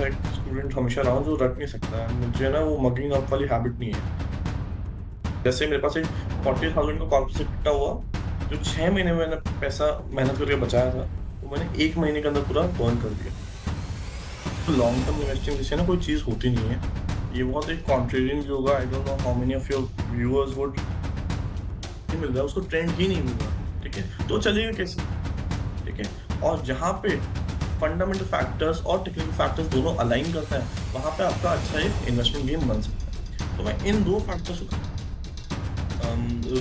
एक स्टूडेंट हमेशा रहा हूँ जो रट नहीं सकता है। मुझे ना वो मगिंग अप वाली हैबिट नहीं है। जैसे मेरे पास एक 40,000 का कॉन्सेप्ट इकट्ठा हुआ, जो 6 महीने में मैंने पैसा मेहनत करके बचाया था, वो मैंने 1 महीने के अंदर पूरा बर्न कर दिया। तो लॉन्ग टर्म इन्वेस्टिंग जैसे ना कोई चीज होती नहीं है। ये बहुत एक कॉन्ट्रेरियन भी होगा। I don't know how many of your viewers would नहीं मिल रहा है, उसको ट्रेंड ही नहीं मिल रहा। ठीक है, तो चलेगा कैसे? ठीक है। और जहाँ पे फंडामेंटल फैक्टर्स और टेक्निकल फैक्टर्स दोनों अलाइन करता है, वहां पे आपका अच्छा एक इन्वेस्टमेंट गेम बन सकता है। तो मैं इन दो फैक्टर्स को,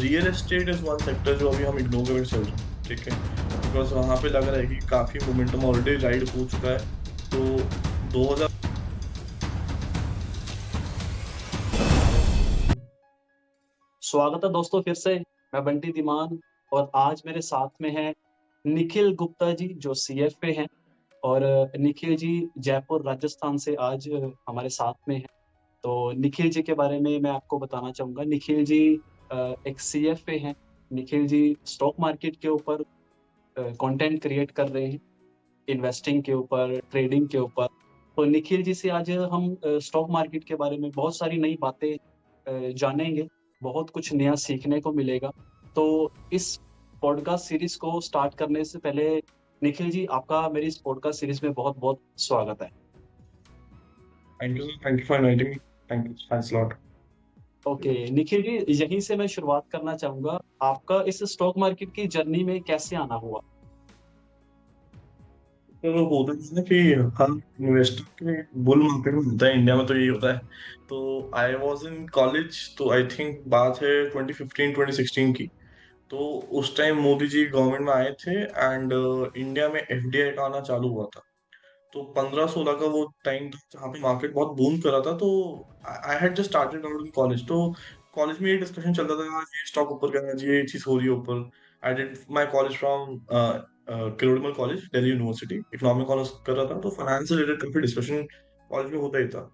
real estate is one sector जो अभी हम इग्नोर करके चल रहे हैं। ठीक है, बिकॉज वहां पे लग रहा है कि काफी मोमेंटम ऑलरेडी राइड हो चुका है। तो 2000 स्वागत है दोस्तों फिर से। मैं बंटी धीमान और आज मेरे साथ में है निखिल गुप्ता जी जो सीएफए हैं। और निखिल जी जयपुर राजस्थान से आज हमारे साथ में हैं। तो निखिल जी के बारे में मैं आपको बताना चाहूँगा। निखिल जी एक सीएफए हैं। निखिल जी स्टॉक मार्केट के ऊपर कंटेंट क्रिएट कर रहे हैं, इन्वेस्टिंग के ऊपर, ट्रेडिंग के ऊपर। तो निखिल जी से आज हम स्टॉक मार्केट के बारे में बहुत सारी नई बातें जानेंगे, बहुत कुछ नया सीखने को मिलेगा। तो इस पॉडकास्ट सीरीज को स्टार्ट करने से पहले निखिल जी आपका मेरी इस पॉडकास्ट सीरीज में बहुत बहुत स्वागत है। Thank you for inviting me. Thank you, thanks lot. Okay Nikhil ji, यहीं से मैं शुरुआत करना चाहूंगा। आपका इस स्टॉक मार्केट की जर्नी में कैसे आना हुआ? तो होता है ना कि हर इन्वेस्टर के बुल मार्केट में होता है, इंडिया में तो यही होता है। तो आई वाज इन कॉलेज, तो आई थिंक बात है 2015 2016 की। तो उस टाइम मोदी जी गवर्नमेंट में आए थे एंड इंडिया में एफडीआई का आना चालू हुआ था। तो 15-16 का वो टाइम था जहाँ पे मार्केट बहुत बूम कर रहा था। तो I had just started out in college. तो कॉलेज में ये डिस्कशन चलता था, "यार, ये स्टॉक ऊपर गया, ये चीज हो रही है ऊपर।" I did my college from Kirorimal college, Delhi university, economic honours कर रहा था। तो फाइनेंस से रिलेटेड काफी डिस्कशन कॉलेज में होता ही था।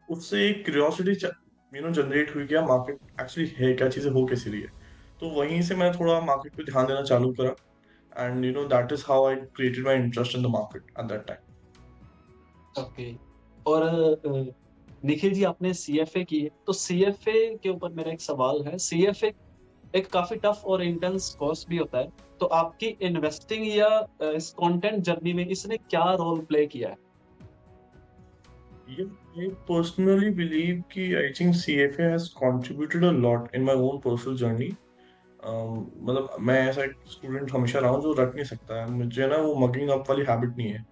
उससे एक क्यूरियोसिटी जनरेट हुई, क्या मार्केट एक्चुअली है, क्या चीजें हो कैसी रही है। तो वहीं से मैं थोड़ा मार्केट पे ध्यान देना चालू करा। And that is how I created my interest in the market at that time. Okay. और निखिल जी आपने सीएफए की है, तो सीएफए के ऊपर मेरा एक सवाल है। सीएफए एक काफी टफ और इंटेंस कोर्स भी होता है। तो आपकी इन्वेस्टिंग या इस कंटेंट जर्नी में इसने क्या रोल प्ले किया है? Yeah, I personally believe कि I think CFA has contributed a lot in my own personal journey. मतलब मैं ऐसा एक स्टूडेंट हमेशा रहा हूँ जो रट नहीं सकता है। मुझे ना वो मगिंग अप वाली हैबिट नहीं है।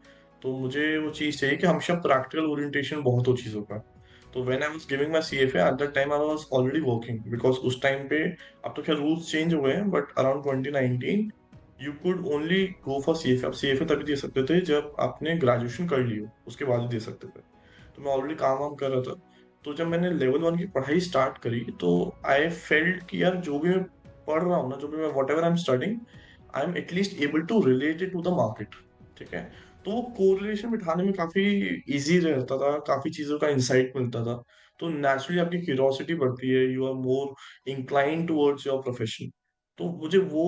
तो मुझे वो चीज़ चाहिए कि हमेशा प्रैक्टिकल ओरिएंटेशन बहुत हो चीज़ों का। तो when I was giving my CFA at that time I was already working, because उस टाइम पे, अब तो खैर रूल्स चेंज हो गए हैं, but around 2019 you could only go for CFA. आप सीएफए तभी दे सकते थे जब आपने ग्रेजुएशन कर ली हो, उसके बाद ही दे सकते थे। तो मैं ऑलरेडी काम वाम कर रहा था। तो जब मैंने लेवल 1 की पढ़ाई स्टार्ट करी, तो आई फेल्ट कि यार जो भी मैं पढ़ रहा हूँ ना, जो भी मैं whatever I am studying, I am at least able to relate it to the market. ठीक है। तो वो कोरिलेशन बिठाने में काफी इजी रहता था, काफी चीजों का इंसाइट मिलता था। तो नेचुरली आपकी क्यूरियोसिटी बढ़ती है, you are more incline towards your profession. तो मुझे वो,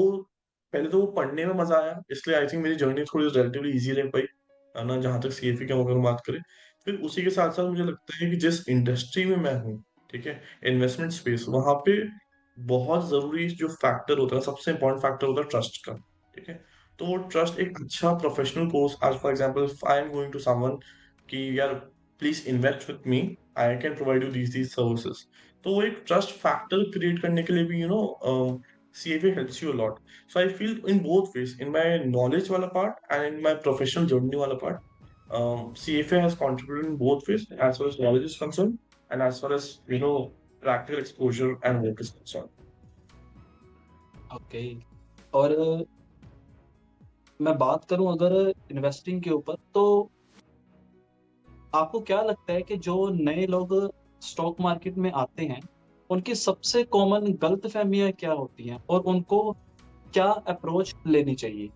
पहले तो वो पढ़ने में मजा आया, इसलिए आई थिंक मेरी जर्नी थोड़ी रिलेटिवली इजी रह पाई, है ना, जहां तक सीएफए की अगर बात करें। फिर उसी के साथ साथ मुझे लगता है कि जिस इंडस्ट्री में मैं हूँ, ठीक है, इन्वेस्टमेंट स्पेस, वहां पे बहुत जरूरी जो फैक्टर होता है, सबसे इंपॉर्टेंट फैक्टर होता है ट्रस्ट का। ठीक है। तो वो ट्रस्ट एक अच्छा प्रोफेशनल कोर्स, आज for example I am going to someone कि यार please invest with me, I can provide you these services. तो वो एक ट्रस्ट फैक्टर क्रिएट करने के लिए भी CFA helps you a lot. So I feel in both ways, in my knowledge वाला part and in my professional journey वाला part, CFA has contributed in both ways as far as knowledge is concerned and as far as practical exposure and work is concerned. Okay. और मैं बात करूं अगर investing के ऊपर, तो आपको क्या लगता है कि जो नए लोग स्टॉक मार्केट में आते हैं, उनकी सबसे कॉमन गलतफहमियां क्या होती हैं और उनको क्या अप्रोच लेनी चाहिए?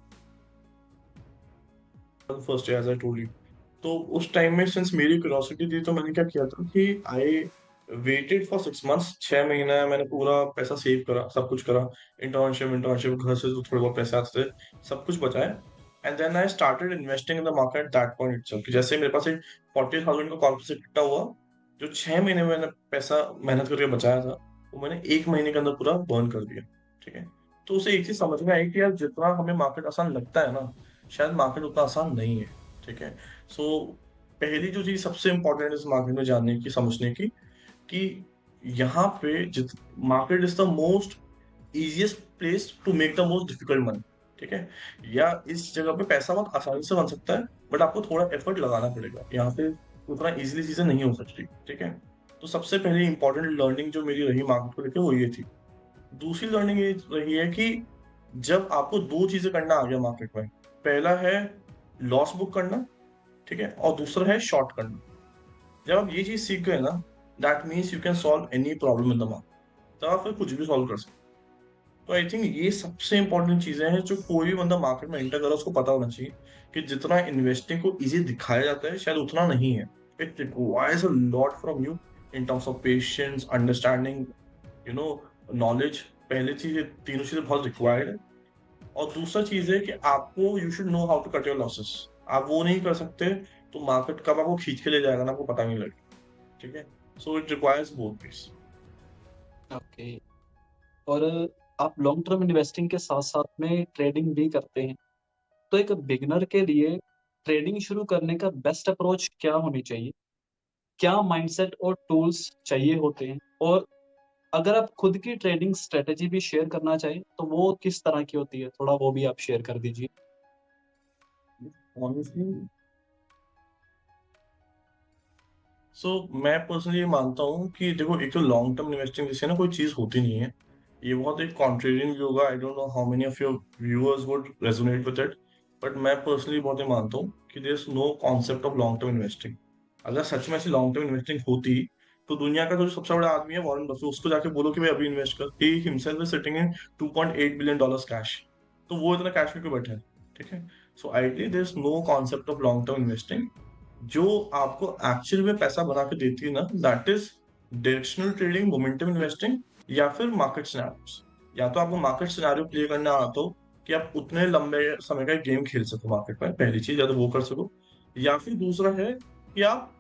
First, as I told you, तो उस टाइम में सिंस मेरी क्यूरियोसिटी थी, तो मैंने क्या किया था कि आई वेटेड फॉर 6 मंथ्स। 6 महीना मैंने पूरा पैसा सेव करा, सब कुछ करा। इंटर्नशिप इंटर्नशिप घर से जो थोड़े बहुत पैसे आते थे, सब कुछ बचाया। And then I started investing in the market at that point itself कि जैसे मेरे पास एक 40,000 का कॉर्पोरेट इकट्ठा हुआ, जो 6 महीने में मैंने पैसा मेहनत करके बचाया था, वो मैंने 1 महीने के अंदर पूरा बर्न कर दिया। ठीक है, तो उसे एक चीज समझ में आई कि यार जितना हमें मार्केट आसान लगता है ना, शायद मार्केट उतना आसान नहीं है। ठीक है, सो पहली जो चीज सबसे इंपॉर्टेंट है इस मार्केट में जानने की, समझने की, कि यहाँ पे जित market is the most easiest place to make the most difficult money. ठीक है, या इस जगह पे पैसा बहुत आसानी से बन सकता है, बट आपको थोड़ा एफर्ट लगाना पड़ेगा। यहाँ पे उतना इजीली चीजें नहीं हो सकती। ठीक है, तो सबसे पहले इंपॉर्टेंट लर्निंग जो मेरी रही मार्केट को लेकर वो ये थी। दूसरी लर्निंग ये रही है कि जब आपको दो चीजें करना आ गया मार्केट में, पहला है लॉस बुक करना, ठीक है, और दूसरा है शॉर्ट करना। जब आप ये चीज सीख गए ना, that means you can solve any problem in the market, तब आप फिर कुछ भी सॉल्व कर सकते हो। तो आई थिंक ये सबसे इंपॉर्टेंट चीजें हैं जो कोई भी बंदा मार्केट में एंटर कर रहा है उसको पता होना चाहिए, कि जितना इन्वेस्टिंग को इजी दिखाया जाता है शायद उतना नहीं है। It requires a lot from you in terms of patience, understanding, you know, knowledge. पहली चीज, ये तीनों चीजें बहुत रिक्वायर्ड है। और दूसरा चीज है कि आपको you should know how to cut your losses. आप वो नहीं कर सकते तो मार्केट कब आपको खींच के ले जाएगा ना, आपको पता नहीं लगेगा। ठीक है, so it requires both piece. Okay. और आप लॉन्ग टर्म इन्वेस्टिंग के साथ-साथ में ट्रेडिंग भी करते हैं। तो एक बिगिनर के लिए ट्रेडिंग शुरू करने का बेस्ट अप्रोच क्या होनी चाहिए? क्या माइंडसेट और टूल्स चाहिए होते हैं? और अगर आप खुद की ट्रेडिंग स्ट्रैटेजी भी शेयर करना चाहें, तो वो किस तरह की होती है? थोड़ा वो भी आप शेयर कर दीजिए। ऑनेस्टली, सो मैं पर्सनली ये मानता हूँ कि देखो, एक तो लॉन्ग टर्म इन्वेस्टिंग जैसे ना कोई चीज होती नहीं है। ये बहुत एक कॉन्ट्रेरियन व्यू होगा, I don't know how many of your viewers would resonate with it, but मैं पर्सनली बहुत ये मानता हूँ कि there is no concept of long term investing. अगर सच में ऐसी लॉन्ग टर्म इन्वेस्टिंग होती, तो दुनिया का जो सबसे बड़ा आदमी है वॉरेन बफे, उसको जाके बोलो कि भाई अभी इन्वेस्ट कर, he himself is sitting in 2.8 billion dollars cash. तो वो इतना कैश में क्यों बैठा है? ठीक है, so ideally there is no concept of long term investing. जो आपको एक्चुअल में पैसा बना के देती है ना, that is directional trading, momentum investing, या फिर मार्केट सिनेरियोस। या तो आपको मार्केट सिनेरियो प्ले करना आता हो कि आप उतने लंबे समय का गेम खेल सको मार्केट में, पहली चीज, या तो वो कर सको, या फिर दूसरा है कि आप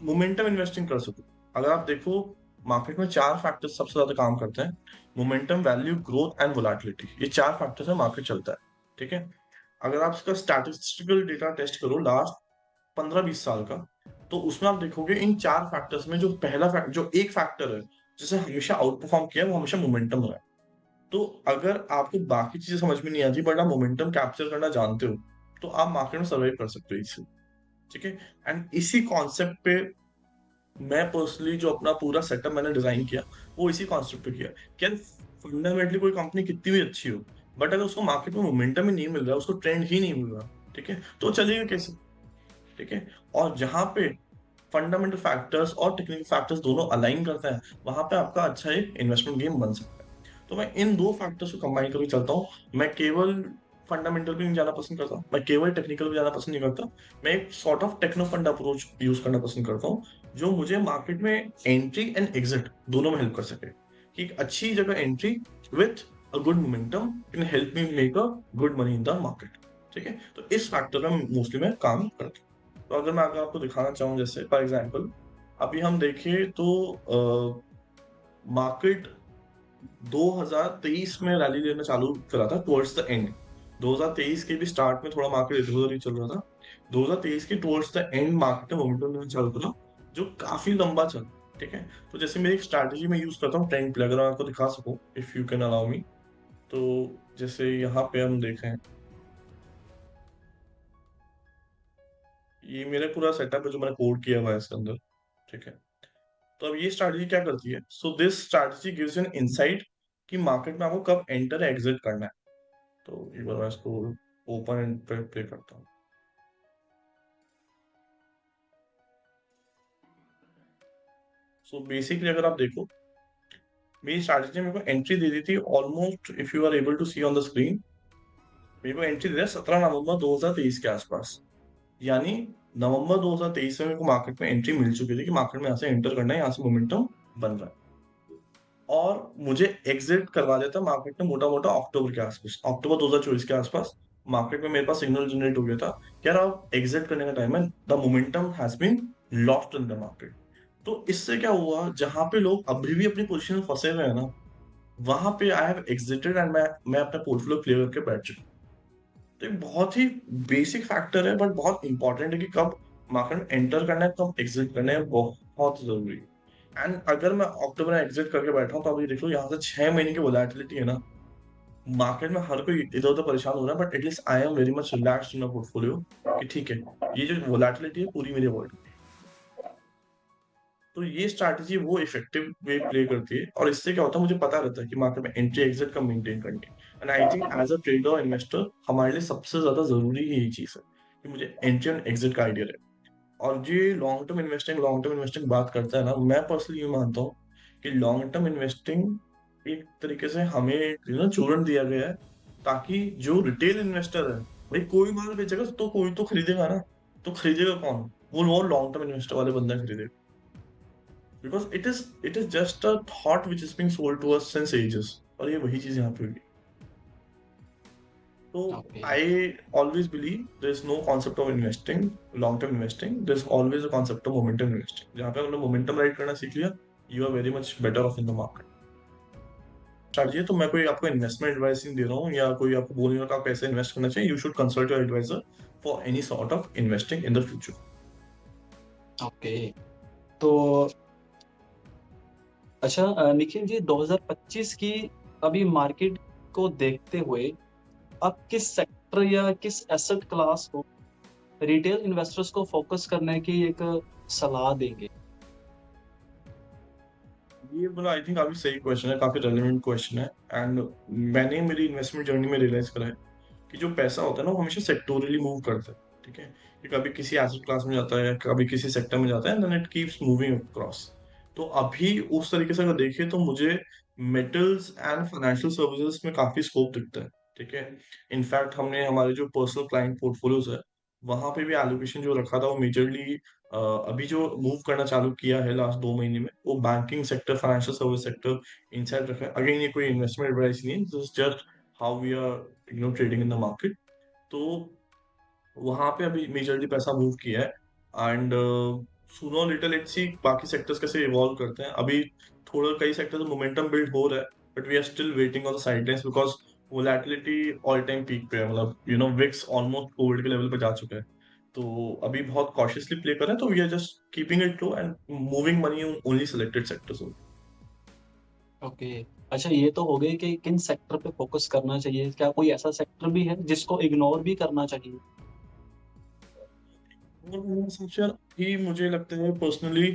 मोमेंटम इन्वेस्टिंग कर सको। अगर आप देखो, मार्केट में चार फैक्टर्स सबसे ज्यादा काम करते हैं: momentum, value, growth and volatility. ये चार फैक्टर्स है मार्केट चलता है। ठीक है, अगर आप इसका स्टैटिस्टिकल डेटा टेस्ट करो लास्ट 15-20 साल का, तो उसमें आप देखोगे इन चार फैक्टर्स में जो पहला फैक्टर, जो एक फैक्टर है जिसे हमेशा आउट परफॉर्म किया है, वो हमेशा मोमेंटम रहा है। तो अगर आपको बाकी चीजें समझ में नहीं आती बट आप मोमेंटम कैप्चर करना जानते हो, तो आप मार्केट में सर्वाइव कर सकते हो इससे। ठीक है, एंड इसी कॉन्सेप्ट पे मैं पर्सनली जो अपना पूरा सेटअप मैंने डिजाइन किया, वो इसी कॉन्सेप्ट पे किया। क्या फंडामेंटली कोई कंपनी कितनी भी अच्छी हो, बट अगर उसको मार्केट में मोमेंटम ही नहीं मिल रहा, उसको ट्रेंड ही नहीं मिल रहा, ठीक है, तो वो चलेगा कैसे? ठीक है, और जहां पे फंडामेंटल फैक्टर्स और टेक्निकल फैक्टर्स दोनों अलाइन करते हैं, वहां पे आपका अच्छा एक इन्वेस्टमेंट गेम बन सकता है। तो मैं इन दो फैक्टर्स को कंबाइन करके चलता हूँ। मैं केवल फंडामेंटल भी नहीं जाना पसंद करता, मैं केवल टेक्निकल भी जाना पसंद नहीं करता। मैं एक sort of techno fund approach use करना पसंद करता हूँ, जो मुझे मार्केट में एंट्री एंड एग्जिट दोनों में हेल्प कर सके। कि एक अच्छी जगह entry with a good momentum can help me make a good money in the market. ठीक है, तो इस फैक्टर में मोस्टली मैं काम करता हूँ। तो अगर मैं अगर आपको दिखाना चाहूँ, जैसे फॉर एग्जांपल अभी हम देखें तो मार्केट 2023 में रैली लेना चालू करा था टुवर्ड्स द एंड। 2023 के भी स्टार्ट में थोड़ा मार्केट इधर उधर ही चल रहा था। 2023 के टुवर्ड्स द एंड मार्केट में मोमेंटम लेना चालू करा, जो काफी लंबा चला। ठीक है, तो जैसे मेरी एक स्ट्रैटेजी में यूज करता हूँ ट्रेंड प्ले, अगर मैं आपको दिखा सकूं, if you can allow me. तो जैसे यहाँ पे हम देखें, ये मेरा पूरा सेटअप है जो मैंने कोड किया हुआ है इसके अंदर। ठीक है, तो अब ये स्ट्रैटेजी क्या करती है? So this strategy gives an insight कि मार्केट में आपको कब एंटर एग्जिट करना है। तो एक बार मैं इसको ओपन एंड पे प्ले करता हूँ। सो बेसिकली अगर आप देखो, मेरी स्ट्रैटेजी मेरे को एंट्री दे दी थी almost, if you are able to see on the screen, मेरे को एंट्री दे दिया 17 नवंबर 2023 के आसपास। यानी नवंबर 2023 में मेरे को मार्केट में एंट्री मिल चुकी थी कि मार्केट में यहाँ से एंटर करना है, यहाँ से मोमेंटम बन रहा है। और मुझे एग्जिट करवा देता मार्केट ने मोटा मोटा अक्टूबर के आसपास, अक्टूबर 2024 के आसपास, मार्केट में मेरे पास सिग्नल जनरेट हो गया था कि यार अब एग्जिट करने का टाइम है, the momentum has been lost in the market. तो इससे क्या हुआ, जहां पे लोग अभी भी अपनी पोजीशन में फंसे हुए हैं ना, वहां पे आई हैव एग्जिटेड एंड मैं अपना पोर्टफोलियो क्लियर करके बैठ चुका हूं। तो एक बहुत ही बेसिक फैक्टर है, बट बहुत इंपॉर्टेंट है कि कब मार्केट में एंटर करना है, कब एग्जिट करना है, बहुत जरूरी है। एंड अगर मैं अक्टूबर में एग्जिट करके बैठा हूँ, तो अभी देख लो यहाँ से 6 महीने की वोलेटिलिटी है ना, मार्केट में हर कोई इधर उधर परेशान हो रहा है, but at least I am very much relaxed in my portfolio कि ठीक है, ये जो वोलेटिलिटी है पूरी मेरी अवॉइड। तो ये स्ट्रैटेजी वो इफेक्टिव वे प्ले करती है, और इससे क्या होता है, मुझे पता रहता है कि मार्केट में एंट्री एग्जिट कब मेंटेन करनी है। And I think as a trader और इन्वेस्टर हमारे लिए सबसे ज्यादा जरूरी यही चीज है कि मुझे एंट्री एंड एग्जिट का आइडिया रहे। और जो लॉन्ग टर्म इन्वेस्टिंग बात करता है ना, मैं पर्सनली ये मानता हूँ कि लॉन्ग टर्म इन्वेस्टिंग एक तरीके से हमें चूर्ण दिया गया है, ताकि जो रिटेल इन्वेस्टर है, भाई कोई माल बेचेगा तो कोई तो खरीदेगा ना। तो खरीदेगा कौन? वो लॉन्ग टर्म इन्वेस्टर वाले बंदा खरीदेगा, because it is just a thought which is being sold to us since ages. और ये वही चीज यहाँ पे हुई। तो okay. I always believe there is no concept of investing, long term investing, there is always a concept of momentum investing. जहाँ पे हमने मोमेंटम राइड करना सीख लिया, you are very much better off in the market. Strategy है, तो मैं कोई आपको इन्वेस्टमेंट एडवाइस नहीं दे रहा हूँ, या कोई आपको बोल नहीं रहा कि आप कैसे इन्वेस्ट करना चाहिए। You should consult your advisor for any sort of investing in the future. Okay. तो अच्छा, निखिल जी, 2025 की अभी मार्केट को देखते हुए आप किस सेक्टर या किस एसेट क्लास को रिटेल इन्वेस्टर्स को फोकस करने की एक सलाह देंगे? ये बोला, आई थिंक काफी सही क्वेश्चन है, काफी रेलेवेंट क्वेश्चन है। एंड मैंने मेरी इन्वेस्टमेंट जर्नी में रियलाइज करा है कि जो पैसा होता है ना, वो हमेशा सेक्टोरली मूव करता है। ठीक है, कि कभी किसी एसेट क्लास में जाता है, कभी किसी सेक्टर में जाता है, then it keeps moving across. तो अभी उस तरीके से अगर देखें तो मुझे मेटल्स एंड फाइनेंशियल सर्विसेज में काफी स्कोप दिखता है। ठीक है, इनफैक्ट हमने हमारे जो पर्सनल क्लाइंट पोर्टफोलियोज है, वहां पे भी एलोकेशन जो रखा था वो मेजरली अभी जो मूव करना चालू किया है लास्ट 2 महीने में, वो banking sector, financial service sector inside रखा है। अगेन ये कोई इन्वेस्टमेंट एडवाइस नहीं है, this is just how we are trading in the market. तो वहां पे अभी मेजरली पैसा मूव किया है। And soon little let's see बाकी सेक्टर्स कैसे इवॉल्व करते हैं। अभी थोड़ा कई सेक्टर्स मोमेंटम बिल्ड हो रहा है, but we are still waiting on the sidelines because volatility all time peak पे है, मतलब विक्स ऑलमोस्ट कोविड के लेवल पे जा चुका है। तो अभी बहुत कॉशियसली प्ले कर रहे हैं, तो we are just keeping it low and moving money on only selected sectors. Okay. अच्छा, ये तो हो गई कि किन सेक्टर पे फोकस करना चाहिए। क्या कोई ऐसा सेक्टर भी है जिसको इग्नोर भी करना चाहिए? और मेरे हिसाब से यार, ही मुझे लगता है personally,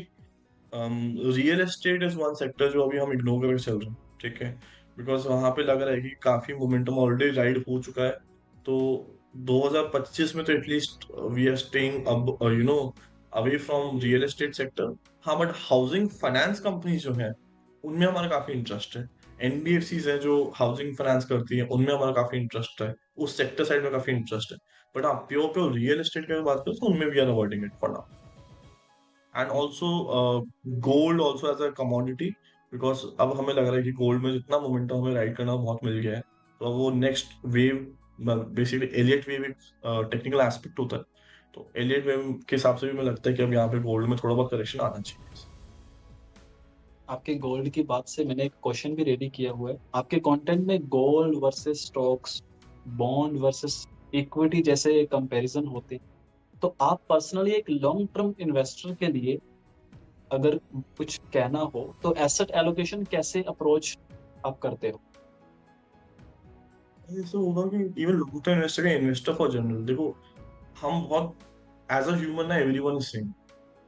real estate is one sector जो अभी हम इग्नोर करके चल रहे हैं। ठीक है, बिकॉज वहां पे लग रहा है कि काफी मोमेंटम ऑलरेडी राइड हो चुका है। तो 2025 में तो एटलीस्ट वी आर स्टेइंग अब away from real estate sector. हाँ, बट हाउसिंग फाइनेंस कंपनीज जो है, उनमें हमारा काफी इंटरेस्ट है। एनबीएफसीज है जो हाउसिंग फाइनेंस करती है, उनमें हमारा काफी इंटरेस्ट है, उस सेक्टर साइड में काफी इंटरेस्ट है। बट हाँ, प्योर प्योर रियल एस्टेट की अगर बात करें तो उनमें we are avoiding it for now. And also gold also as a commodity, because अब हमें लग रहा है कि गोल्ड में जितना मोमेंटम हमें राइड करना बहुत मिल गया है। तो अब वो next wave, basically Elliott wave एक टेक्निकल एस्पेक्ट होता है। तो एलियट वेव के हिसाब से भी मुझे लगता है कि अब यहाँ पे गोल्ड में थोड़ा बहुत करेक्शन आना चाहिए। आपके गोल्ड की बात से मैंने एक क्वेश्चन भी रेडी किया हुआ है। आपके कंटेंट में gold versus stocks, bond versus equity जैसे कंपैरिजन होते हैं। तो आप पर्सनली एक लॉन्ग टर्म इन्वेस्टर के लिए अगर कुछ कहना हो तो एसेट एलोकेशन कैसे अप्रोच आप करते हो? ऐसा होगा कि इवन लॉन्ग टर्म इन्वेस्टर का इन्वेस्टर फॉर जनरल, देखो, हम बहुत एज अ ह्यूमन ना, एवरीवन इज सेम।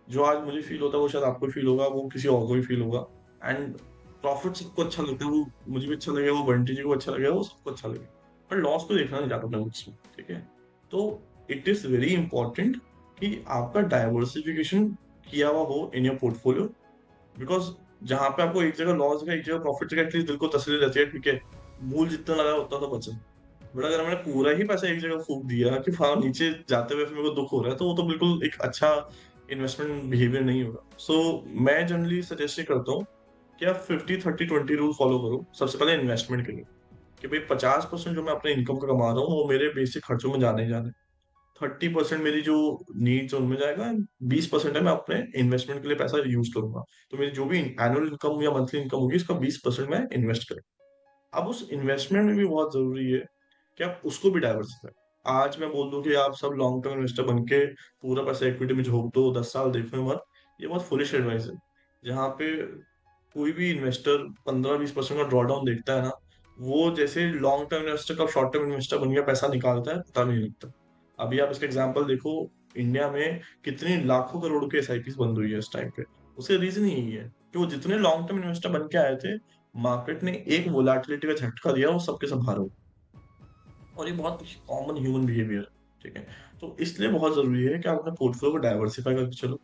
जो आज मुझे फील होता है वो शायद आपको फील होगा, वो किसी और को भी फील होगा। एंड प्रॉफिट सबको अच्छा लगता है, वो मुझे भी अच्छा लगेगा, वो बंटी जी को अच्छा लगेगा, वो सबको अच्छा लगेगा। पर लॉस को देखना नहीं चाहता अपने बुक्स में। ठीक है, तो इट इज वेरी इंपॉर्टेंट कि आपका डाइवर्सिफिकेशन किया हुआ हो इन योर पोर्टफोलियो। बिकॉज जहां पे आपको एक जगह लॉस है, एक जगह प्रॉफिट है, एटलीस्ट दिल को तसल्ली रहती है, ठीक है, मूल जितना लगा उतना तो बचा। बट अगर मैंने पूरा ही पैसा एक जगह फूक दिया कि हाँ नीचे जाते हुए फिर मेरे को दुख हो रहा है, तो वो तो बिल्कुल एक अच्छा इन्वेस्टमेंट बिहेवियर नहीं होगा। सो मैं जनरली सजेस्ट ये करता हूँ कि आप 50-30-20 रूल फॉलो करो, सबसे पहले इन्वेस्टमेंट के लिए। कि भाई 50% जो मैं अपने इनकम का कमा रहा हूँ वो मेरे बेसिक खर्चों में जाने ही जाने, 30% मेरी जो नीड्स उनमें जाएगा, 20% है मैं अपने इन्वेस्टमेंट के लिए पैसा यूज करूंगा। तो मेरी जो भी एनुअल इनकम या मंथली इनकम होगी इसका 20% मैं इन्वेस्ट करूँ। अब उस इन्वेस्टमेंट में भी बहुत जरूरी है कि आप उसको भी डाइवर्सिफाई। आज मैं बोल दूं कि आप सब लॉन्ग टर्म इन्वेस्टर बन के पूरा पैसा इक्विटी में झोंक दो, 10 साल देखो मत, ये बहुत फुलिश एडवाइस है। जहाँ पे कोई भी इन्वेस्टर 15-20% का ड्रॉडाउन देखता है ना, वो जैसे लॉन्ग टर्म इन्वेस्टर का शॉर्ट टर्म इन्वेस्टर बन गया पैसा निकालता है, पता नहीं लगता। अभी आप इसका एग्जांपल देखो, इंडिया में कितनी लाखों करोड़ की एसआईपी बंद हुई है इस टाइम पे। उसका रीजन यही है कि वो जितने लॉन्ग टर्म इन्वेस्टर बन के आए थे, मार्केट ने एक वोलाटिलिटी का झटका दिया, वो सबके सब बाहर हो गए। और ये बहुत कॉमन ह्यूमन बिहेवियर है, ठीक है। तो इसलिए बहुत जरूरी है कि आप अपने पोर्टफोलियो को डाइवर्सिफाई करके चलो।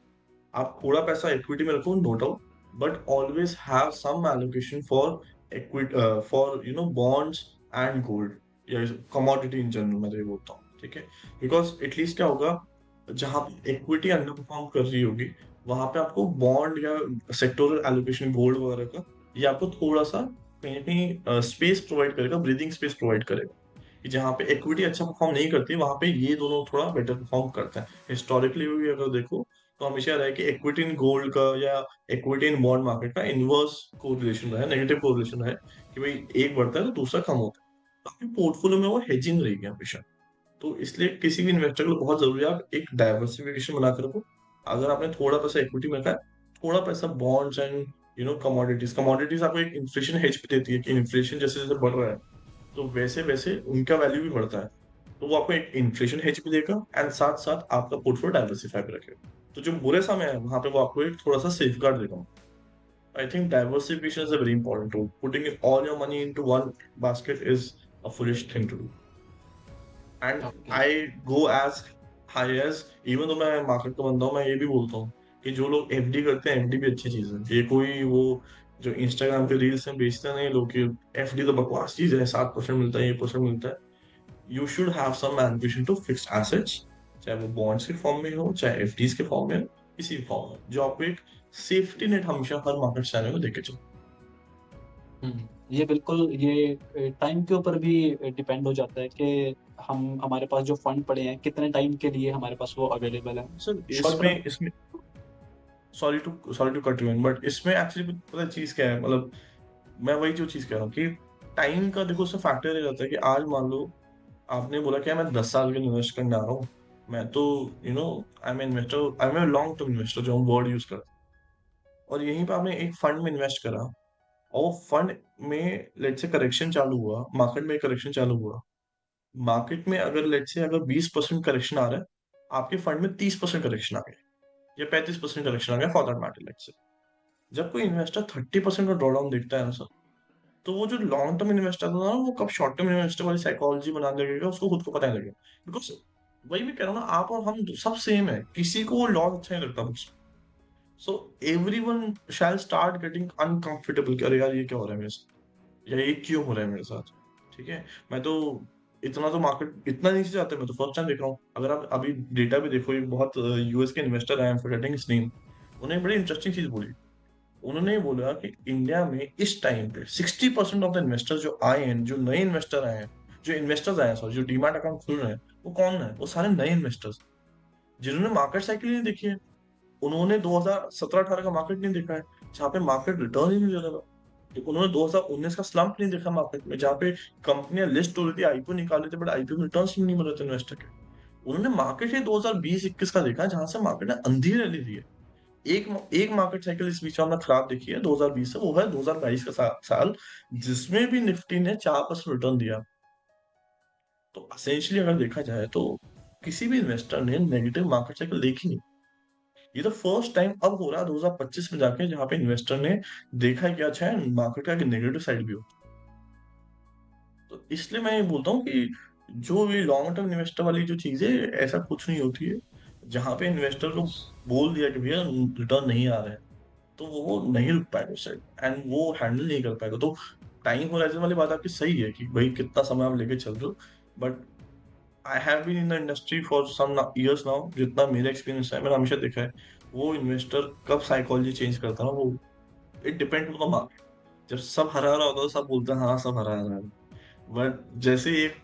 आप थोड़ा पैसा इक्विटी में रखो, no doubt, but always have some allocation for equity, for bonds and gold, या कमोडिटी इन जनरल, मैं तो ये बोलता हूँ, ठीक है। बिकॉज एटलीस्ट क्या होगा, जहां पे इक्विटी अंडर परफॉर्म कर रही होगी, वहां पे आपको बॉन्ड या सेक्टोरल एलोकेशन गोल्ड वगैरह का, ये आपको थोड़ा सा कहीं ना कहीं स्पेस प्रोवाइड करेगा, ब्रीदिंग स्पेस प्रोवाइड करेगा। कि जहाँ पे इक्विटी अच्छा परफॉर्म नहीं करती, वहां पे ये दोनों थोड़ा बेटर परफॉर्म करते हैं। हिस्टोरिकली भी अगर देखो तो हमेशा रहा है कि इक्विटी इन गोल्ड का या इक्विटी इन बॉन्ड मार्केट का इनवर्स कोरिलेशन रहा है, नेगेटिव कोरिलेशन है, कि भाई एक बढ़ता है तो दूसरा कम होता है। तो आपके पोर्टफोलियो में वो हेजिंग रहेगी हमेशा। तो इसलिए किसी भी इन्वेस्टर के लिए बहुत जरूरी है आप एक डाइवर्सिफिकेशन बना के रखो। अगर आपने थोड़ा पैसा इक्विटी में रखा है, थोड़ा पैसा बॉन्ड्स एंड कमोडिटीज, कमोडिटीज आपको एक इन्फ्लेशन हेज भी देती है कि इन्फ्लेशन जैसे जैसे बढ़ रहा है तो वैसे वैसे उनका वैल्यू भी बढ़ता है। तो वो आपको एक इन्फ्लेशन हेज भी देगा एंड साथ साथ आपका पोर्टफोलियो डाइवर्सिफाई भी रखेगा। तो जो बुरे समय है वहां पे वो आपको एक थोड़ा सा सेफ गार्ड देगा। I think diversification is a very important tool, putting all your money into one basket is a foolish thing to do. And okay. I go as high as, even तो मैं market का बंदा हूँ, मैं ये भी बोलता हूँ कि जो लोग एफडी करते हैं, एफडी भी अच्छी चीज है। ये कोई वो जो इंस्टाग्राम पे रील्स में बेचते नहीं लोग कि एफडी तो बकवास चीज है, 7% मिलता है, ये परसेंट मिलता है। You should have some allocation to fixed assets, चाहे वो बॉन्ड्स के फॉर्म में हो, चाहे एफडीज के फॉर्म में हो, किसी भी फॉर्म में, जो आपको एक सेफ्टी नेट हमेशा हर मार्केट चैनल में देके चलो। ये बिल्कुल ये टाइम के ऊपर भी डिपेंड हो जाता है कि हम हमारे पास जो फंड पड़े हैं कितने टाइम के लिए हमारे पास वो अवेलेबल है। Sir short term. इसमें sorry to cut you in, but इसमें एक्चुअली पता है चीज क्या है, मतलब मैं वही जो चीज कह रहा हूँ कि टाइम का देखो उससे फैक्टर ये रहता है कि आज मान लो आपने बोला कि मैं 10 साल के लिए इन्वेस्ट करने आ रहा हूँ। मैं तो I am investor, I am long term investor, जो हम वर्ड यूज करते हैं। और यहीं पे आपने एक फंड में इन्वेस्ट करा, और वो फंड में लेट से करेक्शन चालू हुआ, मार्केट में करेक्शन चालू हुआ। मार्केट में अगर लेट से अगर 20% करेक्शन आ रहा है, आपके फंड में 30% करेक्शन आ गया, या 35% करेक्शन आ गया फॉर दैट मैटर, लेट से। जब कोई इन्वेस्टर 30% का ड्रॉडाउन देखता है ना सर, तो वो जो लॉन्ग टर्म इन्वेस्टर था ना, वो कब शॉर्ट टर्म इन्वेस्टर वाली साइकोलॉजी बनाने लगेगा, उसको खुद को पता नहीं लगेगा। बिकॉज वही मैं कह रहा हूँ ना, आप और हम सब सेम है, किसी को वो लॉस अच्छा नहीं लगता मुझसे। So every one shall start getting uncomfortable कि अरे यार ये क्या हो रहा है मेरे साथ, या ये क्यों हो रहा है मेरे साथ, ठीक है। मैं तो इतना तो मार्केट इतना नीचे जाता है, मैं तो फर्स्ट टाइम देख रहा हूँ। अगर आप अभी डेटा भी देखो, एक बहुत यूएस के इन्वेस्टर आए, फॉरगेटिंग हिज नेम, उन्हें बड़ी इंटरेस्टिंग चीज बोली। उन्होंने ये बोला कि इंडिया में इस टाइम पे 60% ऑफ द इन्वेस्टर्स जो आए हैं, जो नए इन्वेस्टर आए हैं, जो इन्वेस्टर्स आए हैं, सॉरी, जो डीमैट अकाउंट खुल रहे हैं, वो कौन है? वो सारे नए इन्वेस्टर्स जिन्होंने मार्केट साइकिल नहीं देखी है। उन्होंने 2017-18 का मार्केट नहीं देखा है, जहाँ पे मार्केट रिटर्न ही नहीं दे रहा था। उन्होंने 2019 का स्लम्प नहीं देखा मार्केट में, जहाँ पे कंपनियां लिस्ट हो रही थी, आईपीओ निकाले थे, बट आईपीओ में रिटर्न्स नहीं मिल रहे थे इन्वेस्टर के। उन्होंने मार्केट ही 2020-21 का देखा, जहां से मार्केट ने अंधी रैली दी है। एक एक मार्केट साइकिल इस बीच में हमने खराब देखी है 2020 से, वो है 2022 का साल, जिसमें भी निफ्टी ने 4% रिटर्न दिया। तो असेंशियली अगर देखा जाए तो किसी भी इन्वेस्टर ने नेगेटिव मार्केट साइकिल देखी नहीं। ये तो फर्स्ट टाइम अब हो रहा है 2025 में जाके, जहां पे इन्वेस्टर ने देखा है कि अच्छा है मार्केट का एक नेगेटिव साइड भी होता है। तो इसलिए मैं ये बोलता हूँ कि जो भी लॉन्ग टर्म इन्वेस्टर वाली जो चीजें, ऐसा कुछ नहीं होती है। जहां पे इन्वेस्टर को बोल दिया कि भैया रिटर्न नहीं आ रहे हैं, तो वो नहीं रुक पाएगा उस साइड, एंड वो हैंडल नहीं कर पाएगा। तो टाइम होराइजन वाली बात आपकी सही है कि भाई कितना समय आप लेके चल रहे हो, but I have been in the industry for some years now, जितना मेरा एक्सपीरियंस है, मैंने हमेशा देखा है वो इन्वेस्टर कब साइकोलॉजी चेंज करता है ना, वो it depend on the market. जब सब हरा हरा होता है तो सब बोलते हैं हाँ सब हरा हरा है, बट जैसे एक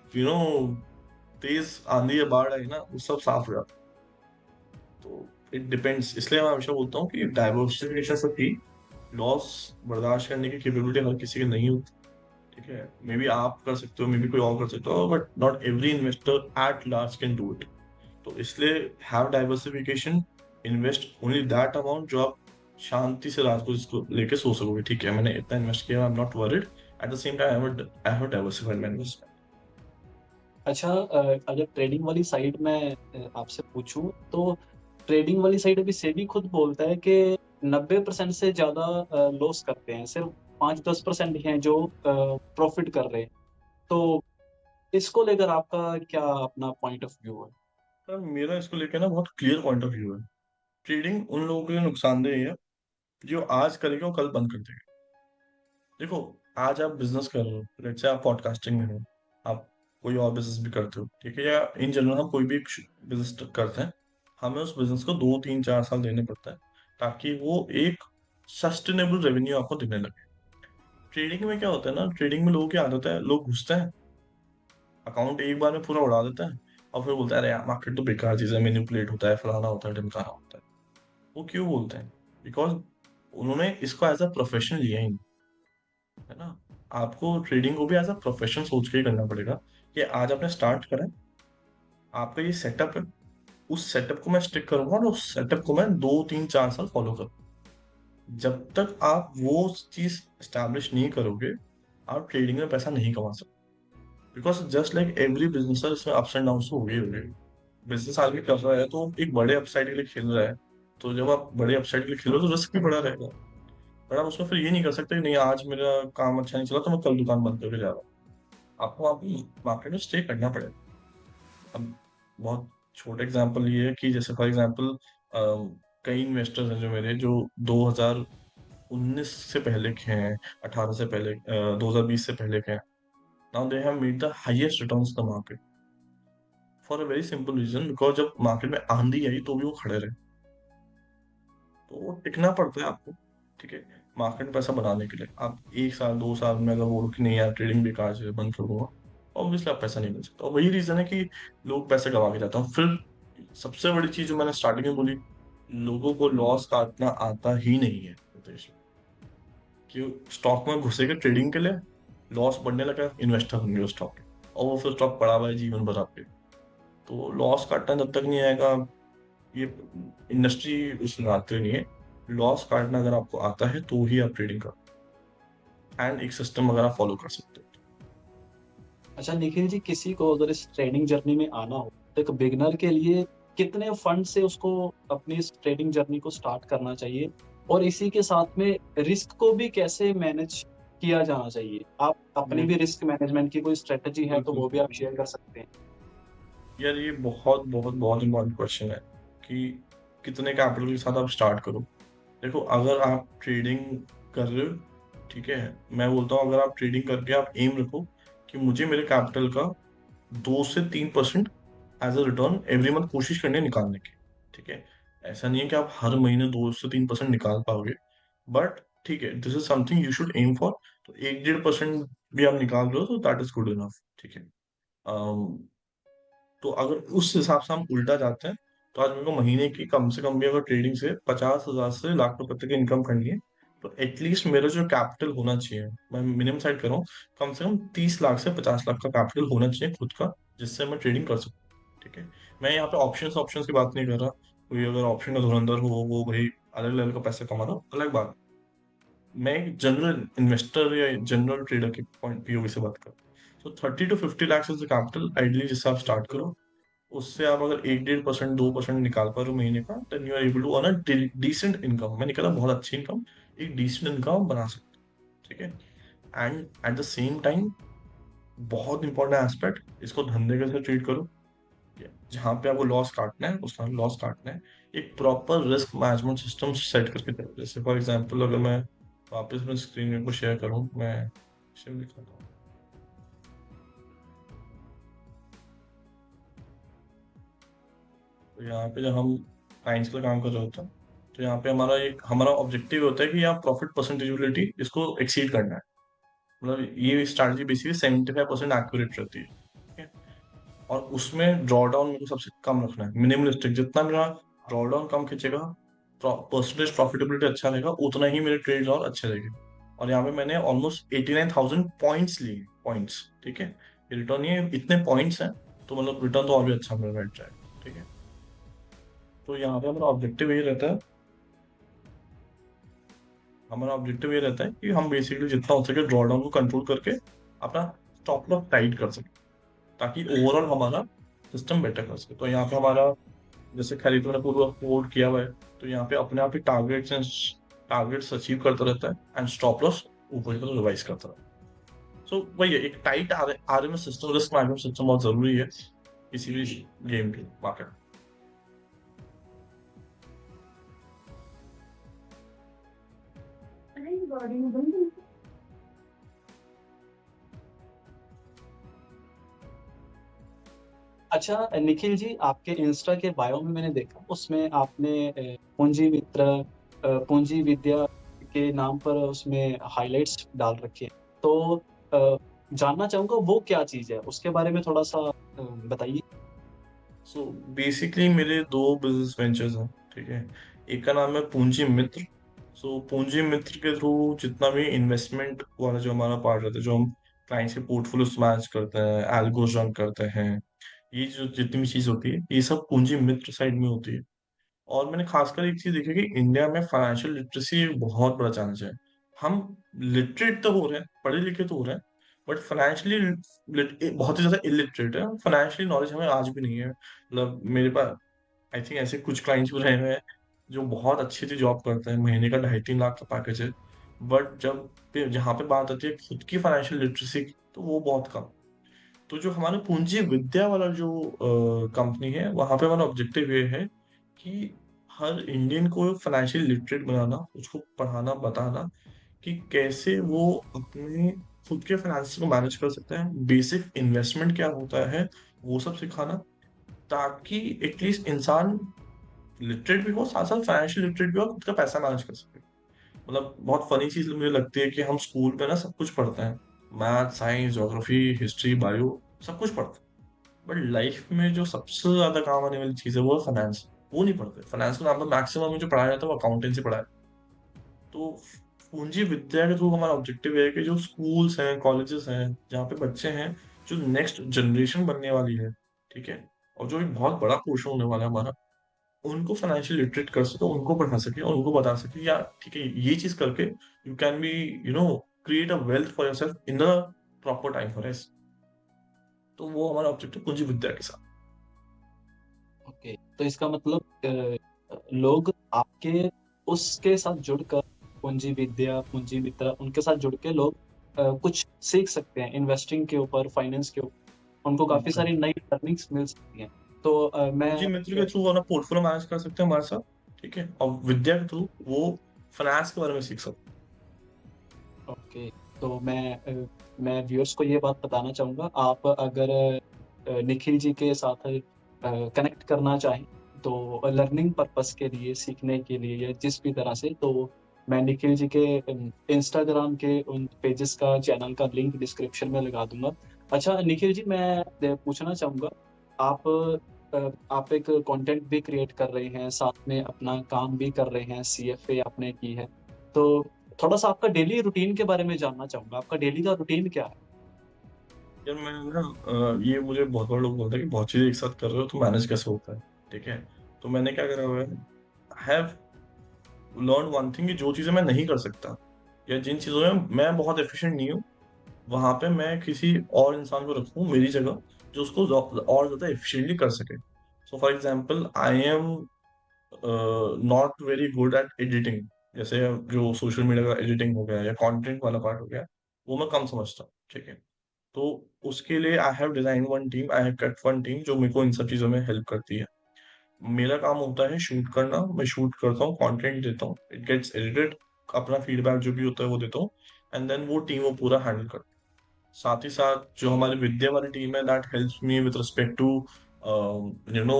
तेज आंधी या बाढ़ आई ना, वो सब साफ हो जाता है। तो इट डिपेंड्स, इसलिए मैं हमेशा बोलता हूँ कि डाइवर्सिफिकेशन से थी, लॉस बर्दाश्त करने की कैपेबिलिटी हर किसी की नहीं होती। ठीक है, मे बी आप कर सकते हो, मे बी कोई और कर सकते हो, but not every investor at large can do it. तो इसलिए have diversification, invest only that amount जो आप शांति से रात को इसको लेके सो सकोगे। ठीक है, मैंने इतना इन्वेस्ट किया, I am not worried. At the same time I have diversified my investment. अच्छा, अगर ट्रेडिंग वाली साइड में आपसे पूछूं तो ट्रेडिंग वाली साइड अभी सेबी खुद बोलता है कि 90% से ज्यादा लॉस करते हैं, सिर्फ 5-10% ही हैं जो प्रॉफिट कर रहे हैं। तो इसको लेकर आपका क्या अपना पॉइंट ऑफ व्यू है? सर मेरा इसको लेके ना बहुत क्लियर पॉइंट ऑफ व्यू है। ट्रेडिंग उन लोगों के लिए नुकसानदेह है जो आज करेंगे वो कल बंद कर देंगे। देखो, आज आप बिजनेस कर रहे हो, लेट्स से आप पॉडकास्टिंग में हो, आप कोई और बिजनेस भी करते हो, ठीक है, या इन जनरल हम कोई भी बिजनेस करते हैं, हमें उस बिजनेस को 2 3 4 साल देने पड़ता है ताकि वो एक सस्टेनेबल रेवेन्यू आपको देने लगे। ट्रेडिंग में क्या होता है ना, ट्रेडिंग में लोगों की आदत है, लोग घुसते हैं, अकाउंट एक बार में पूरा उड़ा देता है, और फिर बोलता है अरे यार मार्केट तो बेकार चीज है, मैनिपुलेट होता है, फलाना होता है, ढिमकाना होता है। वो क्यों बोलते हैं? बिकॉज उन्होंने इसको एज अ प्रोफेशन लिया ही नहीं, है ना। आपको ट्रेडिंग को भी एज अ प्रोफेशन सोच के ही करना पड़ेगा कि आज आपने स्टार्ट करा है, आपका ये सेटअप है, उस सेटअप को मैं स्टिक करूंगा और उस सेटअप को मैं 2 3 4 साल फॉलो करूँ। जब तक आप वो चीज स्टैब्लिश नहीं करोगे, आप ट्रेडिंग में पैसा नहीं कमा सकते। Because just like every business, इसमें अप्स एंड डाउन तो हो गए। बिजनेस आदमी कर रहा है तो एक बड़े अपसाइड के लिए खेल रहा है, तो जब आप बड़े अपसाइड के लिए खेलो तो रिस्क भी बड़ा रहेगा। पर आप उसमें फिर ये नहीं कर सकते कि नहीं आज मेरा काम अच्छा नहीं चला तो मैं कल दुकान बंद करके जा रहा हूँ। आपको आपकी मार्केट में स्टे करना पड़ेगा। अब बहुत छोटा एग्जांपल ये है कि जैसे फॉर एग्जांपल कई इन्वेस्टर्स हैं जो मेरे, जो 2019 से पहले के हैं, 18 से पहले, 2020 से पहले के हैं। Now they have made the highest returns the market for a very simple reason, because जब मार्केट में आंधी आई तो भी वो खड़े रहे। तो वो टिकना पड़ता है आपको। ठीक है, मार्केट में पैसा बनाने के लिए आप 1 साल 2 साल में अगर बोलो कि नहीं यार ट्रेडिंग बेकार है, बंद कर दूंगा, ऑब्वियसली आप पैसा नहीं मिल सकता। और वही रीजन है कि लोग पैसे गवा के जाते हैं। फिर सबसे बड़ी चीज जो मैंने स्टार्टिंग में बोली, लोगों को लॉस काटना आता ही नहीं है देश में। कि स्टॉक में घुसेगा ट्रेडिंग के लिए, लॉस बढ़ने लगा, इन्वेस्टर होंगे उस स्टॉक के, और वो फिर स्टॉक पड़ा हुआ है जीवन भर आपके। तो लॉस काटना जब तक नहीं आएगा, ये इंडस्ट्री उस आते नहीं है। लॉस काटना अगर आपको आता है तो ही आप ट्रेडिंग कर, एंड एक सिस्टम अगर आप फॉलो कर सकते हो। अच्छा निखिल जी, किसी को अगर इस ट्रेडिंग जर्नी में आना हो तो एक बिगनर के लिए कितने फंड से उसको अपनी इस ट्रेडिंग जर्नी को स्टार्ट करना चाहिए, और इसी के साथ में रिस्क को भी कैसे मैनेज किया जाना चाहिए? आप अपनी ये भी रिस्क मैनेजमेंट की कोई स्ट्रेटजी है तो बिल्कुल वो भी आप बिल्कुल शेयर कर सकते हैं। यार, ये बहुत बहुत बहुत इंपॉर्टेंट क्वेश्चन है कि कितने कैपिटल के साथ आप स्टार्ट करो। देखो, अगर आप ट्रेडिंग कर रहे हो, ठीक है, मैं बोलता हूँ अगर आप ट्रेडिंग करके आप एम रखो कि मुझे मेरे कैपिटल का 2 से 3% as a return every month कोशिश करनी है निकालने की। ठीक है, ऐसा नहीं है कि आप हर महीने 2 से 3% निकाल पाओगे, बट ठीक है, this is something you should aim for. तो 1 1.5% भी आप निकाल रहे हो तो दैट इज गुड इनफ। ठीक है, तो अगर उस हिसाब से हम उल्टा जाते हैं, तो आज मेरे को महीने की कम से कम भी अगर ट्रेडिंग से 50,000 से लाख रुपए तक की इनकम करनी है, तो एटलीस्ट मेरा जो कैपिटल होना चाहिए, मैं मिनिमम साइड कर रहा हूँ, कम से कम 30 लाख से 50 लाख का कैपिटल होना चाहिए खुद का, जिससे मैं ट्रेडिंग कर सकूँ। ठीक है, मैं यहाँ पे ऑप्शंस ऑप्शंस की बात नहीं कर रहा। कोई अगर ऑप्शन का धुरंधर हो, वो भाई अलग लेवल का पैसा कमा रहा हो, अलग बात। मैं एक जनरल इन्वेस्टर या जनरल ट्रेडर के पॉइंट पीओवी से बात कर रहा हूँ। तो 30 to 50 lakh is the capital ideally जिससे आप स्टार्ट करो। उससे आप अगर 1 1.5% 2% निकाल पा रहे हो महीने का, then you are able to earn a decent income. मैं नहीं कहता बहुत अच्छी इनकम, एक डिसेंट इनकम बना सकते हो। ठीक है, and at the same time बहुत इंपॉर्टेंट एस्पेक्ट, इसको धंधे के साथ ट्रीट करो। जहाँ पे आपको लॉस काटना है उसका लॉस काटना है, एक proper risk management system set करके करो। जैसे फॉर एग्जांपल अगर मैं वापस मैं स्क्रीन को शेयर करूँ, मैं शेयर दिखाता हूँ। तो यहाँ पे जब हम क्लाइंट्स के लिए काम कर रहे होते हैं, तो यहाँ पे हमारा ऑब्जेक्टिव होता है कि यहाँ प्रॉफिट परसेंटेबिलिटी इसको एक्सीड करना है। मतलब ये स्ट्रैटेजी बेसिकली 75% एक्यूरेट रहती है, ठीक है। और उसमें ड्रॉ डाउन मेरे को सबसे कम रखना है, मिनिमलिस्टिक, जितना मेरा ड्रॉ डाउन कम खींचेगा, परसेंटेज प्रॉफिटेबिलिटी अच्छा रहेगा, उतना ही मेरे ट्रेड और अच्छे रहेंगे। और यहाँ पे मैंने ऑलमोस्ट 89,000 पॉइंट्स लिए, पॉइंट्स, ठीक है। ये रिटर्न, ये इतने पॉइंट्स हैं, तो मतलब रिटर्न तो और भी अच्छा मेरा बैठ जाएगा, ठीक है। तो यहाँ पे हमारा ऑब्जेक्टिव ये रहता है, हमारा ऑब्जेक्टिव ये रहता है कि हम बेसिकली जितना हो सके ड्रॉ डाउन को कंट्रोल करके अपना स्टॉप लॉस टाइट कर सके, ताकि ओवरऑल हमारा सिस्टम बेटर कर सके। तो यहाँ पे हमारा, जैसे खरीद मैंने पूरा कोड किया हुआ है, तो यहाँ पे अपने आप ही टारगेट्स अचीव करता रहता है, एंड स्टॉप लॉस ऊपर की तरफ रिवाइज करता रहता है। सो वही है, एक tight R M S system, risk management system बहुत जरूरी है किसी भी गेम के मार्केट। अच्छा निखिल जी, आपके इंस्टा के बायो में मैंने देखा, उसमें आपने पूंजी मित्र, पूंजी विद्या के नाम पर उसमें हाइलाइट्स डाल रखे हैं। तो जानना चाहूंगा वो क्या चीज है, उसके बारे में थोड़ा सा बताइए। सो बेसिकली मेरे दो बिजनेस वेंचर्स हैं, ठीक है। एक का नाम है पूंजी मित्र। सो पूंजी मित्र के थ्रू जितना भी इन्वेस्टमेंट वाला जो हमारा पार्ट रहता है, जो हम क्लाइंट्स के पोर्टफोलियो मैनेज करते हैं, एल्गोस रन करते हैं, ये जो जितनी भी चीज होती है, ये सब पूंजी मित्र साइड में होती है। और मैंने खासकर एक चीज देखी है कि इंडिया में फाइनेंशियल लिटरेसी एक बहुत बड़ा चैलेंज है। हम लिटरेट तो हो रहे हैं, पढ़े लिखे तो हो रहे हैं, बट फाइनेंशियली बहुत ही ज्यादा इलिटरेट है। फाइनेंशियली नॉलेज हमें आज भी नहीं है। मतलब मेरे पास आई थिंक ऐसे कुछ क्लाइंट्स भी रहे हुए हैं जो बहुत अच्छी अच्छी जॉब करते हैं, महीने का 2.5-3 लाख का पैकेज है, बट जहाँ पे बात आती है खुद की फाइनेंशियल लिटरेसी की, तो वो बहुत कम। तो जो हमारा पूंजी विद्या वाला जो कंपनी है, वहां पे हमारा ऑब्जेक्टिव ये है कि हर इंडियन को फाइनेंशियल लिटरेट बनाना, उसको पढ़ाना बताना कि कैसे वो अपने खुद के फाइनेंस को मैनेज कर सकते हैं, बेसिक इन्वेस्टमेंट क्या होता है वो सब सिखाना, ताकि एटलीस्ट इंसान लिटरेट भी हो, साथ साथ फाइनेंशियल लिटरेट भी हो, खुद का पैसा मैनेज कर सके। मतलब बहुत फनी चीज मुझे लगती है कि हम स्कूल में ना सब कुछ पढ़ते हैं, math, science, geography, history, bio, सब कुछ पढ़ते हैं, बट लाइफ में जो सबसे ज्यादा काम आने वाली चीज है वो है फाइनेंस। वो नहीं पढ़ते। फाइनेंस का नाम तो मैक्सिमम में जो पढ़ाया जाता है वो अकाउंटेंसी पढ़ाया। तो पूंजी विद्या के थ्रू हमारा ऑब्जेक्टिव है कि जो स्कूल्स हैं, कॉलेजेस हैं, जहाँ पे बच्चे हैं, जो नेक्स्ट जनरेशन बनने वाली है, ठीक है, और जो एक बहुत बड़ा पोर्शन होने वाला है हमारा, उनको फाइनेंशियल लिटरेट कर सके, उनको पढ़ा सके और उनको बता सके यार ठीक है, ये चीज करके you can be, create a wealth for yourself in the proper time for S. तो वो हमारा ऑब्जेक्टिव पूंजी विद्या के साथ। ओके, तो इसका मतलब लोग आपके उसके साथ जुड़कर, पूंजी विद्या, पूंजी मित्र, उनके साथ जुड़ के लोग कुछ सीख सकते हैं इन्वेस्टिंग के ऊपर, फाइनेंस के ऊपर, उनको काफी बिल्कुल। सारी नई लर्निंग्स मिल सकती हैं। तो मैं पूंजी मित्र के थ्रू अपना पोर्टफोलियो मैनेज कर सकते हैं हमारे साथ, ठीक है, और विद्या के थ्रू वो फाइनेंस के बारे में सीख सकते ओके, तो मैं व्यूअर्स को ये बात बताना चाहूँगा, आप अगर निखिल जी के साथ कनेक्ट करना चाहें, तो लर्निंग पर्पस के लिए, सीखने के लिए या जिस भी तरह से, तो मैं निखिल जी के इंस्टाग्राम के उन पेजेस का, चैनल का लिंक डिस्क्रिप्शन में लगा दूंगा। अच्छा निखिल जी, मैं पूछना चाहूँगा, आप आप एक कंटेंट भी क्रिएट कर रहे हैं, साथ में अपना काम भी कर रहे हैं, सीएफए आपने की है, तो थोड़ा सा आपका डेली रूटीन के बारे में जानना चाहूंगा, आपका डेली का रूटीन क्या है? हैं। यार मैं ना, ये मुझे बहुत बार लोग बोलते हैं कि बहुत चीजें एक साथ कर रहे हो तो मैनेज कैसे होता है, ठीक है। तो मैंने क्या करा हुआ है, हैव लर्न वन थिंग, कि जो चीजें मैं नहीं कर सकता या जिन चीजों में मैं बहुत एफिशिएंट नहीं हूँ, वहां पे मैं किसी और इंसान को रखूँ मेरी जगह, जो उसको और ज्यादा एफिशिएंटली कर सके। So for example, I am not very good at editing. जैसे जो सोशल मीडिया का एडिटिंग हो गया या कंटेंट वाला पार्ट हो गया, वो मैं कम समझता हूँ, ठीक है। तो उसके लिए I have design one team, I have cut one team जो मेरे को इन सब चीजों में हेल्प करती है। मेरा काम होता है शूट करना, मैं शूट करता हूँ, कंटेंट देता हूँ, इट गेट्स एडिटेड, अपना फीडबैक जो भी होता है वो देता हूँ, एंड देन वो टीम वो पूरा हैंडल करती है। साथ ही साथ जो हमारी विद्या वाली टीम है, that helps me with respect to you know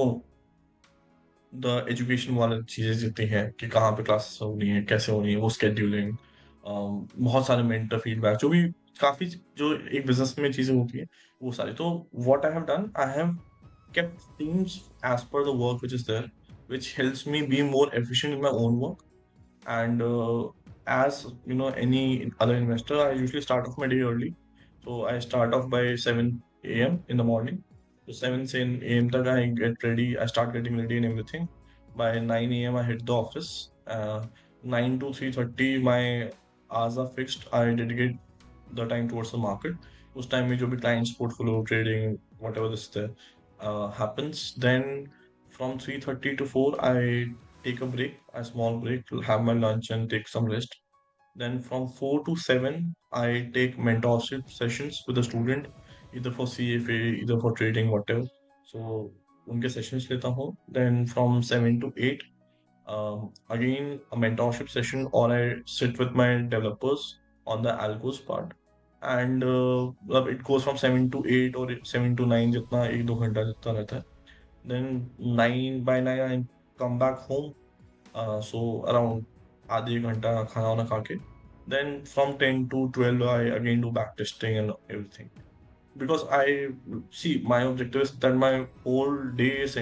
the education वाले चीजें जितनी हैं, कि कहाँ पे क्लासेस होनी है, कैसे होनी है, वो स्केड्यूलिंग, बहुत सारे मेंटर फीडबैक जो भी काफ़ी जो एक बिज़नेस में चीज़ें होती हैं, वो सारी। तो what I have done, I have kept things as per the work which is there, which helps me be more efficient in my own work. And as you know, any other investor, I usually start off my day early. So I start off by 7 a.m. in the morning. So 7 a.m. tak I get ready. I start getting ready and everything. By 9 a.m. I hit the office. 9 to 3:30 my hours are fixed. I dedicate the time towards the market. उस time में जो भी clients portfolio trading whatever this there happens. Then from 3:30 to 4 I take a break, a small break, have my lunch and take some rest. Then from 4 to 7 I take mentorship sessions with the student, either for CFA, either for trading, whatever. So उनके sessions लेता हूँ. Then from 7 to 8 again a mentorship session, or I sit with my developers on the algos part. And it goes from 7 to 8 or 7 to 9 जितना 1-2 घंटा जितना रहता है. Then 9 by 9 I come back home. So around आधे एक घंटा खाना वाना खा के. Then from 10 to 12 I again do back testing and everything, because I see my objective is that my whole day is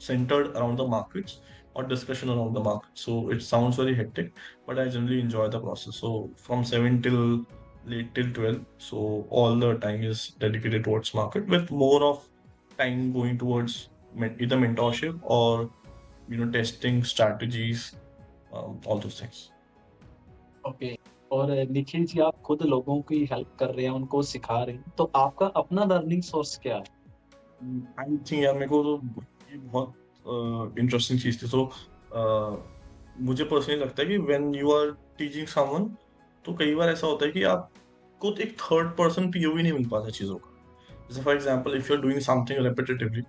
centered around the markets or discussion around the market. So it sounds very hectic, but I generally enjoy the process. So from 7 till late till 12, so all the time is dedicated towards market, with more of time going towards either mentorship or testing strategies, all those things. Okay. और निखिल जी, आप खुद लोगों की help कर रहे हैं, उनको सिखा रहे हैं, तो आपका अपना लर्निंग सोर्स क्या है? आई थिंक यार मेरे को तो ये बहुत इंटरेस्टिंग चीज थी। तो मुझे पर्सनली लगता है कि when you are teaching someone, तो कई बार ऐसा होता है कि आपको एक थर्ड पर्सन पीओवी नहीं मिल पाता चीज़ों का। जैसे for example if you are doing something repetitively,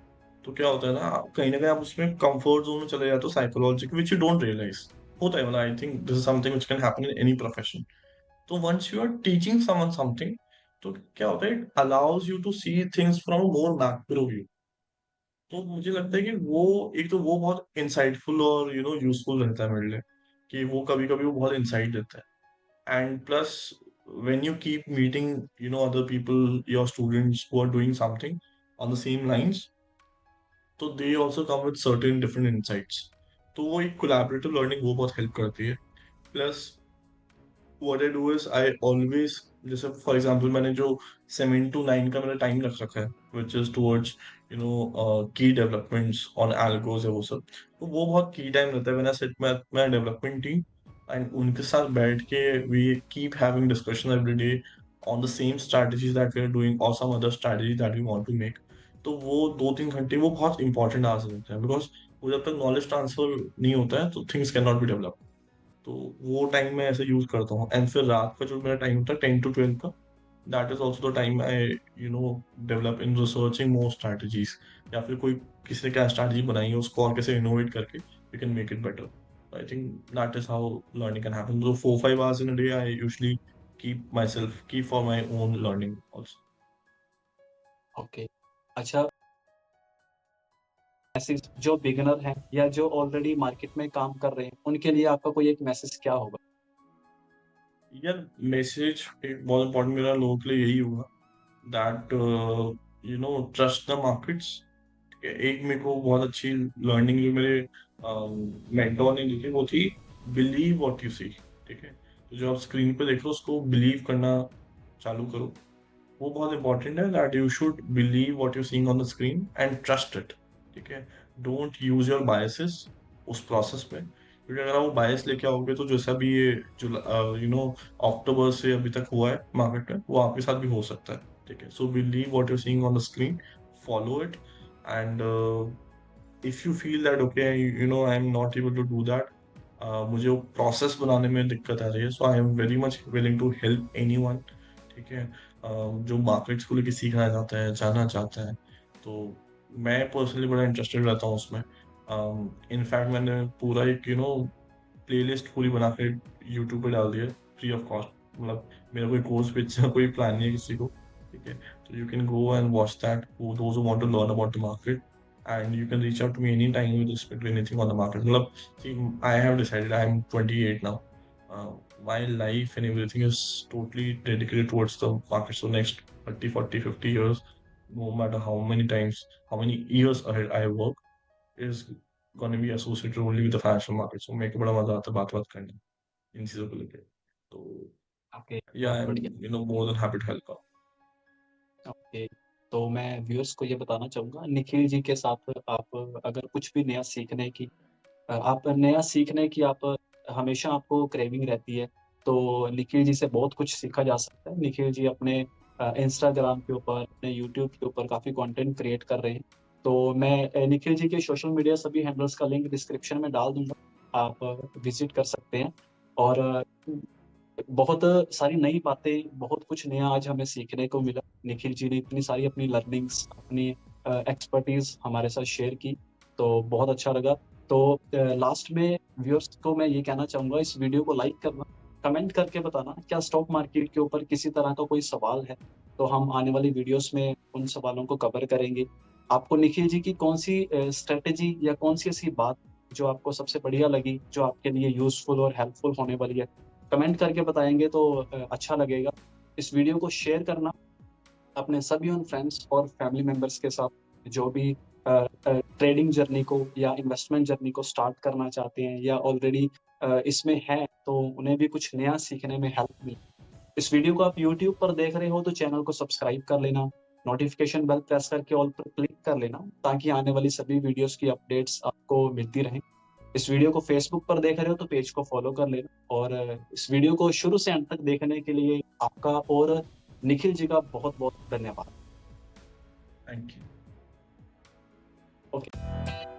तो क्या होता है ना कहीं आप उसमें कंफर्ट जोन में चले जाते हो psychologically, which you don't realise. होता है, मतलब I think this is something which can happen in any profession. तो once you are teaching someone something, तो क्या होता है, it allows you to see things from more macro view. तो मुझे लगता है कि वो एक तो वो बहुत इंसाइटफुल और यूजफुल रहता है मेरे लिए, कि वो कभी कभी वो बहुत इंसाइट देता है। And plus when you keep meeting other people, your students who are doing something on the same lines, तो they also come with certain different insights. तो वो एक कोलैबोरेटिव लर्निंग वो बहुत हेल्प करती है। Plus what I do is I always, जैसे for example मैंने जो 7 to 9 का मेरा टाइम रख रखा है, which is towards key developments on algos है वो सब। तो वो बहुत की टाइम रहता है when I sit with my development team and उनके साथ बैठ के we keep having discussion every day on the same strategies that we are doing or some other strategy that we want to make। तो वो 2-3 घंटे वो बहुत important hours रहते हैं, बिकॉज वो जब तक नॉलेज ट्रांसफर नहीं होता है तो things can not be develop. तो वो टाइम मैं ऐसे यूज करता हूँ। एंड फिर रात का जो मेरा टाइम होता है 10 to 12 का, that is also the time I develop in researching more strategies, या फिर कोई किसी ने क्या स्ट्रैटेजी बनाई है उसको और कैसे इनोवेट करके we can make it better. I think that is how learning can happen. So 4-5 hours in a day I usually keep for my own learning also। Okay. अच्छा, मैसेज जो बिगिनर हैं या जो ऑलरेडी मार्केट में काम कर रहे हैं, उनके लिए आपका कोई एक मैसेज क्या होगा? यार मैसेज एक बहुत इंपॉर्टेंट मेरा लोगों के लिए यही होगा, दैट ट्रस्ट द मार्केट्स। एक मेरे को बहुत अच्छी लर्निंग जो मेरे मेंटोर ने दी थी वो थी, बिलीव व्हाट यू सी। ठीक है, तो जो आप स्क्रीन पे देख रहे हो उसको बिलीव करना चालू करो। वो बहुत इंपॉर्टेंट है, that you should believe what you seeing on the screen and trust it. ठीक है, डोंट यूज योर बायसेस उस प्रोसेस में, क्योंकि अगर आप वो बायस लेके आओगे तो जैसा भी ये जो अक्टूबर से अभी तक हुआ है मार्केट में, वो आपके साथ भी हो सकता है। ठीक है, so believe what you seeing on the screen, follow it, and if you feel that okay, I am not able to do that, मुझे वो प्रोसेस बनाने में दिक्कत आ रही है, so I am very much willing to help anyone. ठीक है, जो मार्केट्स को लेके सीखना चाहता है, जानना चाहता है, तो मैं पर्सनली बड़ा इंटरेस्टेड रहता हूँ उसमें। इनफैक्ट मैंने पूरा एक प्लेलिस्ट पूरी बना के यूट्यूब पे डाल दिया, फ्री ऑफ कॉस्ट। मतलब मेरा कोई कोर्स बेचने का कोई प्लान नहीं है किसी को। ठीक है, so you can go and watch that, who those who want to learn about the market, and you can reach out to me anytime with respect to anything on the market। मतलब see, I have decided, I am 28 now, my life and everything is totally dedicated towards the market. So next 30, 40, 50 years, no matter how many times, how many years ahead I work, is going to be associated only with the financial market. So मेरे को बड़ा मजा आता है बात करने इन चीजों को लेके. तो ओके, yeah, बहुत I'm बढ़िया। more than happy to help out. Okay, तो मैं व्यूअर्स को ये बताना चाहूँगा, निखिल जी के साथ आप अगर कुछ भी नया सीखने की आप नया सीखने की आप हमेशा आपको क्रेविंग रहती है, तो निखिल जी से बहुत कुछ सीखा जा सकता है। निखिल जी अपने इंस्टाग्राम के ऊपर, अपने यूट्यूब के ऊपर काफ़ी कंटेंट क्रिएट कर रहे हैं। तो मैं निखिल जी के सोशल मीडिया सभी हैंडल्स का लिंक डिस्क्रिप्शन में डाल दूँगा, आप विज़िट कर सकते हैं और बहुत सारी नई बातें, बहुत कुछ नया आज हमें सीखने को मिला। निखिल जी ने इतनी सारी अपनी लर्निंग्स, अपनी एक्सपर्टीज़ हमारे साथ शेयर की, तो बहुत अच्छा लगा। तो लास्ट में व्यूअर्स को मैं ये कहना चाहूँगा, इस वीडियो को लाइक करना, कमेंट करके बताना क्या स्टॉक मार्केट के ऊपर किसी तरह का कोई सवाल है, तो हम आने वाली वीडियोज़ में उन सवालों को कवर करेंगे। आपको निखिल जी की कौन-सी स्ट्रैटेजी या कौन-सी ऐसी बात जो आपको सबसे बढ़िया लगी, जो आपके लिए यूज़फुल और हेल्पफुल होने वाली है? कमेंट करके बताएँगे तो अच्छा लगेगा। इस वीडियो को शेयर करना अपने सभी उन फ्रेंड्स और फैमिली मेंबर्स के साथ जो भी ट्रेडिंग जर्नी को या इन्वेस्टमेंट जर्नी को स्टार्ट करना चाहते हैं या ऑलरेडी इसमें हैं, तो उन्हें भी कुछ नया सीखने में हेल्प मिले। इस वीडियो को आप यूट्यूब पर देख रहे हो तो चैनल को सब्सक्राइब कर लेना, नोटिफ़िकेशन बेल प्रेस करके ऑल पर क्लिक कर लेना ताकि आने वाली सभी वीडियोज़ की अपडेट्स आपको मिलती रहें। इस वीडियो को फेसबुक पर देख रहे हो तो पेज को फॉलो कर लेना और इस वीडियो को शुरू से अंत तक देखने के लिए आपका और निखिल जी का बहुत-बहुत धन्यवाद। Thank you. ओके।